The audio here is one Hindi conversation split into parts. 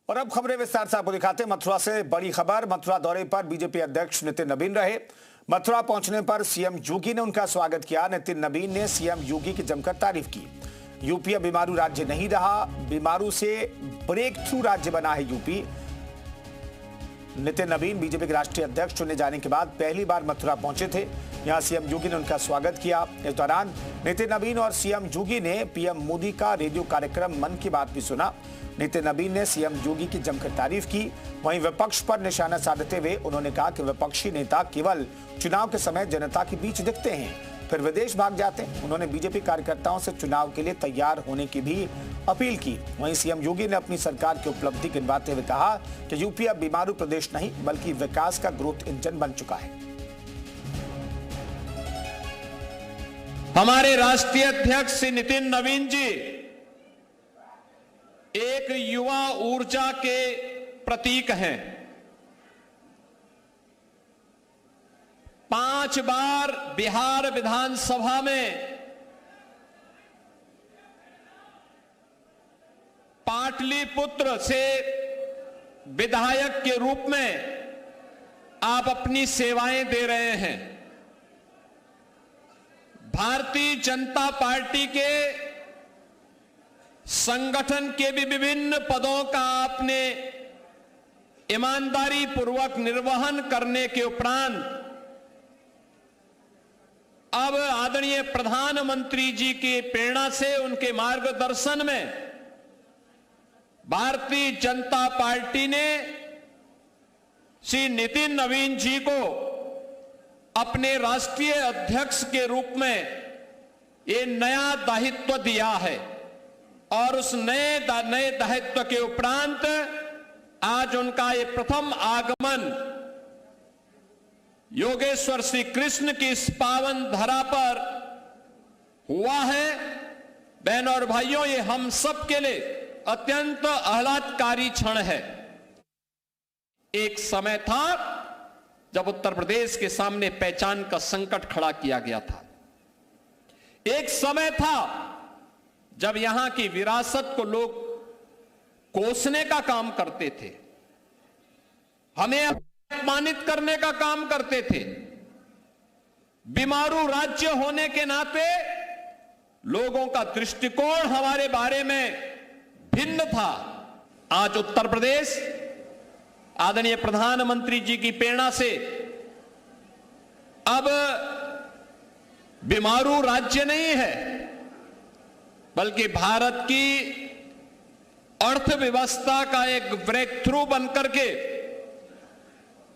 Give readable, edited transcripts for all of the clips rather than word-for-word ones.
और अब खबरें विस्तार से आपको दिखाते हैं। मथुरा से बड़ी खबर। मथुरा दौरे पर बीजेपी अध्यक्ष नितिन नवीन रहे। मथुरा पहुंचने पर सीएम योगी ने उनका स्वागत किया। नितिन नवीन ने सीएम योगी की जमकर तारीफ की। यूपी अब बीमारू राज्य नहीं रहा, बीमारू से ब्रेक थ्रू राज्य बना है यूपी। नितिन नवीन बीजेपी के राष्ट्रीय अध्यक्ष चुने जाने के बाद पहली बार मथुरा पहुंचे थे। यहां सीएम योगी ने उनका स्वागत किया। इस दौरान नितिन नवीन और सीएम योगी ने पीएम मोदी का रेडियो कार्यक्रम मन की बात भी सुना। नितिन नवीन ने सीएम योगी की जमकर तारीफ की। वहीं विपक्ष पर निशाना साधते हुए उन्होंने कहा कि विपक्षी नेता केवल चुनाव के समय जनता के बीच दिखते हैं, फिर विदेश भाग जाते हैं। उन्होंने बीजेपी कार्यकर्ताओं से चुनाव के लिए तैयार होने की भी अपील की। वहीं सीएम योगी ने अपनी सरकार की उपलब्धि गिनवाते हुए कहा कि यूपी अब बीमारू प्रदेश नहीं बल्कि विकास का ग्रोथ इंजन बन चुका है। हमारे राष्ट्रीय अध्यक्ष श्री नितिन नवीन जी एक युवा ऊर्जा के प्रतीक हैं। 5 बार बिहार विधानसभा में पाटलिपुत्र से विधायक के रूप में आप अपनी सेवाएं दे रहे हैं। भारतीय जनता पार्टी के संगठन के भी विभिन्न पदों का आपने ईमानदारी पूर्वक निर्वहन करने के उपरांत अब आदरणीय प्रधानमंत्री जी की प्रेरणा से उनके मार्गदर्शन में भारतीय जनता पार्टी ने श्री नितिन नवीन जी को अपने राष्ट्रीय अध्यक्ष के रूप में ये नया दायित्व दिया है। और उस नए दायित्व के उपरांत आज उनका ये प्रथम आगमन योगेश्वर श्री कृष्ण की इस पावन धरा पर हुआ है। बहनों और भाइयों, ये हम सब के लिए अत्यंत आह्लादकारी क्षण है। एक समय था जब उत्तर प्रदेश के सामने पहचान का संकट खड़ा किया गया था। एक समय था जब यहां की विरासत को लोग कोसने का काम करते थे, हमें अपमानित करने का काम करते थे। बीमारू राज्य होने के नाते लोगों का दृष्टिकोण हमारे बारे में भिन्न था। आज उत्तर प्रदेश आदरणीय प्रधानमंत्री जी की प्रेरणा से अब बीमारू राज्य नहीं है बल्कि भारत की अर्थव्यवस्था का एक ब्रेक थ्रू बनकर के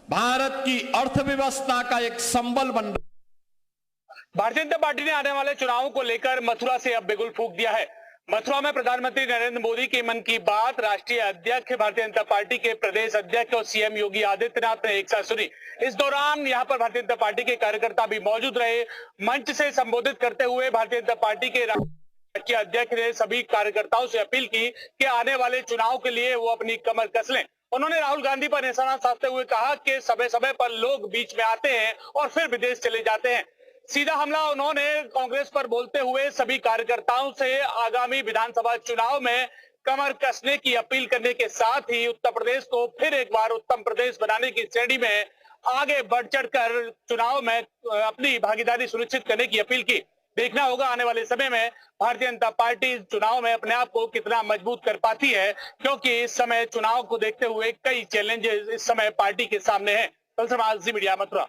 भारत की अर्थव्यवस्था का एक संबल बन रहा है। भारतीय जनता पार्टी ने आने वाले चुनावों को लेकर मथुरा से अब बिगुल फूंक दिया है। मथुरा में प्रधानमंत्री नरेंद्र मोदी के मन की बात राष्ट्रीय अध्यक्ष भारतीय जनता पार्टी के प्रदेश अध्यक्ष और सीएम योगी आदित्यनाथ ने एक साथ सुनी। इस दौरान यहां पर भारतीय जनता पार्टी के कार्यकर्ता भी मौजूद रहे। मंच से संबोधित करते हुए भारतीय जनता पार्टी के राष्ट्रीय अध्यक्ष ने सभी कार्यकर्ताओं से अपील की कि आने वाले चुनाव के लिए वो अपनी कमर कस लें। उन्होंने राहुल गांधी पर निशाना साधते हुए कहा कि समय समय पर लोग बीच में आते हैं और फिर विदेश चले जाते हैं। सीधा हमला उन्होंने कांग्रेस पर बोलते हुए सभी कार्यकर्ताओं से आगामी विधानसभा चुनाव में कमर कसने की अपील करने के साथ ही उत्तर प्रदेश को फिर एक बार उत्तम प्रदेश बनाने की श्रेणी में आगे बढ़ चढ़कर चुनाव में अपनी भागीदारी सुनिश्चित करने की अपील की। देखना होगा आने वाले समय में भारतीय जनता पार्टी चुनाव में अपने आप को कितना मजबूत कर पाती है, क्योंकि इस समय चुनाव को देखते हुए कई चैलेंजेस इस समय पार्टी के सामने हैं। कल से मीडिया मथुरा।